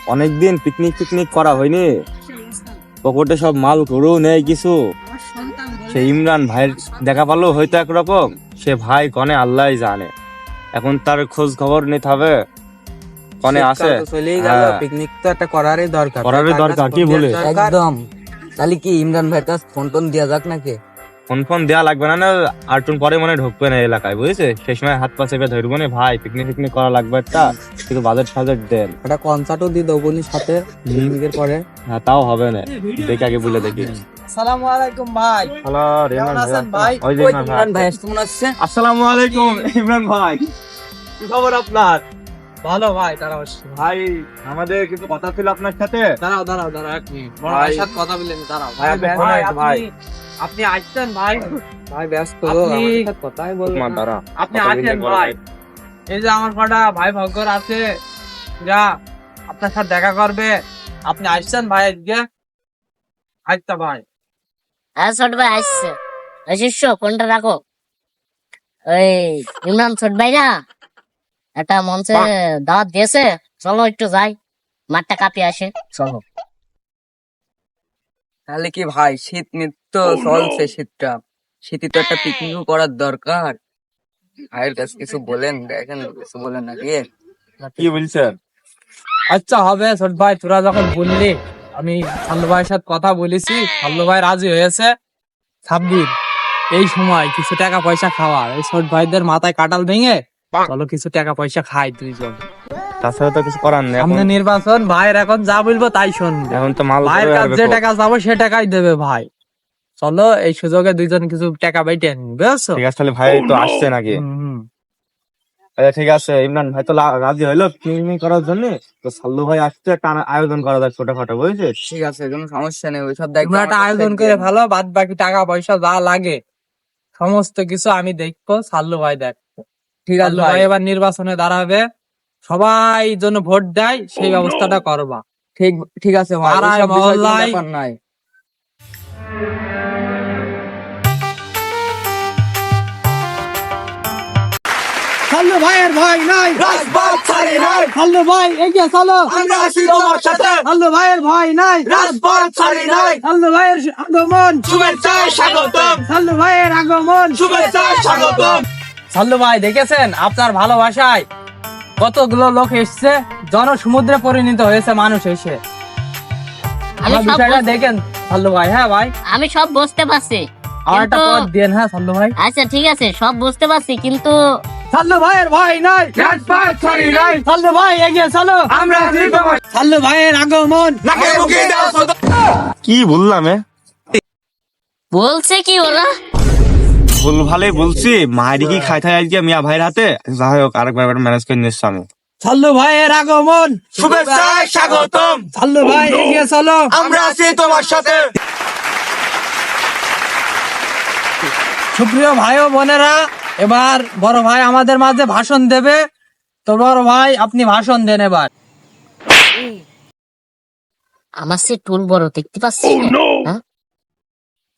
অনেকদিন picnic picnic করা হয়নি, পকেটে সব মাল করেও নেই কিছু। সে ইমরান ভাইয়ের দেখা পালো হয়তো একরকম, সে ভাই কনে আল্লাহ জানে। এখন তার খোঁজ খবর নিতে হবে, কনে আসে। চলেই গেল, পিকনিক তো একটা করারই দরকার, কি বলে? একদম। তাহলে কি ইমরান ভাইয়ের কাছে ফোন টোন দেওয়া যাক নাকি? ফোন ফোন দেওয়া লাগবে না, আরটুন পরে মনে ঢুকবে না এলাকায়, বুঝেছে? সেই সময় হাত পা চেপে ধরবো না, ভাই পিকনিক পিকনিক করা লাগবে একটা, কিন্তু বাজেট ফাজেট দেন। একটা কনসার্টও দিয়ে দেবো সাথে পিকনিকের পরে। হ্যাঁ তাও হবে না, দেখে আগে বলে দেখি। আসসালামু আলাইকুম ভাই। হ্যালো রেমান ভাই, ওই যে ইমরান ভাই আসতে মনে হচ্ছে। আসসালামু আলাইকুম ইমরান ভাই, কি খবর আপনার? ভালো ভাই, দাঁড়াও ভাই আমাদের কিছু কথা ছিল আপনার সাথে। দাঁড়াও এক মিনিট, বড় ভাই। ভাইয়ের সাথে কথা বলেন। দাঁড়াও ভাই, ভাই। আপনি আসছেন ভাই? ভাই ব্যস্ত, আপনি- আমার সাথে কথাই বলবেন তোমার না। দ্বারা আপনি কথা আসেন বললে ভাই, এই যে আমার কটা ভাই ভগ্গর আছে যা আপনার সাথে দেখা করবে, আপনি আসছেন ভাই আজকে? আচ্ছা ভাই, হ্যাঁ ছোট ভাই আসছে। ওই শিষ্য ফোনটা রাখো। ওই ইমরান ছোট ভাই না একটা মঞ্চে দাওয়াত দিয়েছে, চলো একটু যাই, মাঠটা কাঁপিয়ে আসে, চলো। তাহলে কি ভাই, শীত নিত্য চলছে, শীতে তো একটা পিকনিকও করার দরকার। ভাইয়ের কাছে কিছু বলেন, দেখেন কিছু বলেন নাকি? কি বলছেন? আচ্ছা হবে ছোট ভাই, তোরা যখন বললি, আমি সাল্লু ভাইয়ের সাথে কথা বলেছি, সাল্লু ভাই রাজি হয়েছে। 26 এই সময় কিছু টাকা পয়সা খাওয়ার, এই ছোট ভাইদের মাথায় কাটাল ভেঙে চলো কিছু টাকা পয়সা খাই দুইজন। তাছাড়া তো কিছু করার নেই, সামনে নির্বাচন, ভাইয়ের এখন যা বলবো তাই শুনবে। এখন তো মাল ভাইয়ের করে কাছে আসবে যে তো। টাকা যাবো সে টাকাই দেবে ভাই। চলো এই সুযোগে দুইজন কিছু টাকা বাইটে আনি, বুঝছো? ঠিক আছে, তাহলে ভাই তো আসছে নাকি? হুম। আচ্ছা ঠিক আছে, ইমরান ভাই তো রাজি হইলো পিকনিক করার জন্য, তো সাল্লু ভাই আসছে, একটা আয়োজন করা যাক ছোটখাটো, বুঝেছিস? ঠিক আছে, কোনো সমস্যা নেই, ওইসব দায়িত্ব তোমরা একটা আমার আয়োজন কাছে করে দিয়ে ফেলো, বাদ বাকি টাকা পয়সা যা লাগে সমস্ত কিছু আমি দেখবো, সাল্লু ভাই দেখবো। ঠিক আছে সাল্লু ভাই, ভাই এবার নির্বাচনে দাঁড়াবে, সবাই জন্য ভোট দেয় সেই ব্যবস্থাটা করবা। ঠিক আছে ভাই, পাড়ায়, ওইসব বিষয়ে কোনো মহল্লায়- ব্যাপার নাই। সাল্লু ভাইয়ের ভয় নাই, রাজপথ ছাড়ি নাই, সাল্লু ভাই এগিয়ে চলো, আমরা আছি তোমার সাথে, সাল্লু ভাইয়ের ভয় নাই, রাজপথ ছাড়ি নাই, সাল্লু ভাইয়ের আগমন, শুভেচ্ছায় স্বাগতম, সাল্লু ভাইয়ের আগমন। শুভেচ্ছায় স্বাগতম। সাল্লু ভাই দেখেছেন আপনার ভালোবাসায় কতগুলো লোক এসছে, জনসমুদ্রে পরিণত হয়েছে মানুষ এসে। আমি আমার সব বিষয়টা বুঝ- দেখেন সাল্লু ভাই। হ্যাঁ ভাই, আমি সব বুঝতে পারছি, আর একটা কিন্তু- পথ দেন। হ্যাঁ সাল্লু ভাই, আচ্ছা ঠিক আছে সব বুঝতে পারছি, কিন্তু সাল্লু ভাইয়ের ভয় নাই, রাজপথ ছাড়ি নাই, সাল্লু ভাই এগিয়ে চলো, আমরা আছি তোমার সাল্লু ভাইয়ের আগমন। নাকে মুখে দাও সদা। কি বললাম? বলছে কি ওরা? ভুল ভালে বলছি, মায়ের কি খাই থাই আজকে মিয়া ভাইয়ের হাতে। যাই হোক, আরেকবার ম্যানেজ করে নিচ্ছি আমি। সাল্লু ভাইয়ের আগমন, শুভেচ্ছায় স্বাগতম, সাল্লু ভাই এগিয়ে চলো। আমরা আছি তোমার সাথে। সুপ্রিয় ভাই ও বোনেরা, এবার বড় ভাই আমাদের মাঝে ভাষণ দেবে, তো বড় ভাই আপনি ভাষণ দেন এবার। আমার সে টুল বড় দেখতে পাচ্ছি না। হ্যাঁ?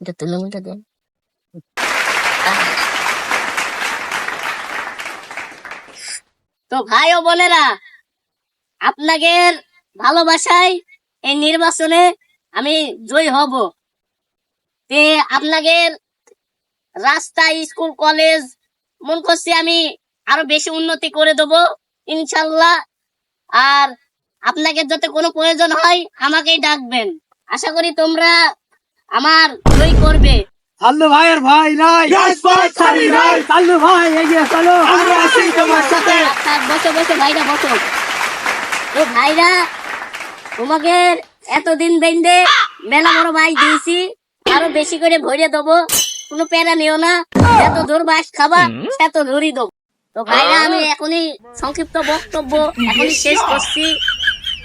এটা তুলে মিটা দেন। তো ভাই ও বোনেরা, আপনাদের ভালোবাসায় এই নির্বাচনে আমি জয়ী হব। তে আপনাদের রাস্তা, স্কুল, কলেজ মন করছি আমি আরো বেশি উন্নতি করে দেবো ইনশাল্লাহ। আর আপনাদের যাতে কোনো প্রয়োজন হয় আমাকেই ডাকবেন, আশা করি তোমরা আমার জয় করবে। সাল্লু ভাইয়ের ভয় নাই, রাজপথ ছাড়ি নাই, সাল্লু ভাই এগিয়ে চলো। আমরা আছি তোমার সাথে। আচ্ছা, বসো বসো ভাইরা বসো। তো ভাইরা, তোমাকে এতদিন বেঁধে মেলা বড় ভাই দিয়েছি, আরো বেশি করে ভরিয়ে দেবো, কোনো প্যারা নিও না, যত দূর বাস খাবা তত দূরই দেবো। তো ভাইরা, আমি এখনই সংক্ষিপ্ত বক্তব্য এখনই শেষ করছি।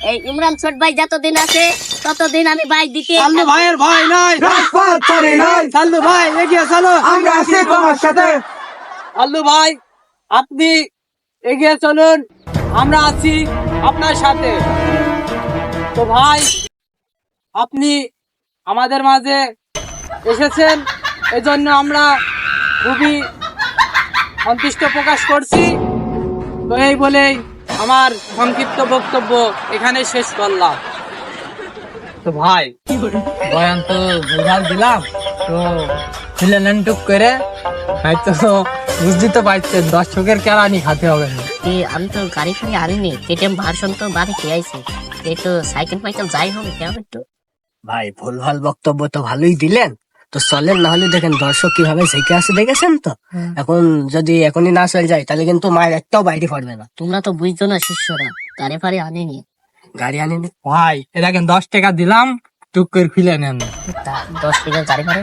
এই ইমরান ছোট ভাই যতদিন আছে ততদিন আমি ভাই দিতে সাল্লু ভাইয়ের ভয় নাই, রাজপথ ছাড়ি নাই, সাল্লু ভাই এগিয়ে চলো। আমরা আছি তোমার সাথে। সাল্লু ভাই আপনি এগিয়ে চলুন, আমরা আছি আপনার সাথে। তো ভাই আপনি আমাদের মাঝে এসেছেন, এজন্য আমরা খুবই সন্তুষ্ট প্রকাশ করছি। তো এই বলেই আমার সংক্ষিপ্ত বক্তব্য এখানে শেষ করলাম। তো ভাই বয়ান তো বুঝাল দিলাম, তো ছেলে নেন টুক করে, ভাই তো বুঝতে তো পারছেন দর্শকের কেরানি খাতে হবে না। আমি তো গাড়ি ফাড়ি আনিনি, কেটিএম ভার্সন তো বাড়ি খেয়ে আইছি, একটু সাইকেল ফাইকেল যাই হোক কেমন একটু। ভাই ভুলভাল বক্তব্য তো ভালোই দিলেন, তো চলেন, না হলে দেখেন দর্শক কিভাবে ঝেঁকে আছে দেখেছেন তো। এখন যদি এখনই না চলে যায় তাহলে কিন্তু মায়ের একটাও বাইরে পড়বে না। তোমরা তো বুঝছো না শিষ্যরা, গাড়ি ফাড়ি আনিনি। গাড়ি আনিনি ভাই এ দেখেন 10 টাকা দিলাম, টুক করে ফিলে নেন। 10 টাকার গাড়ি ভাড়া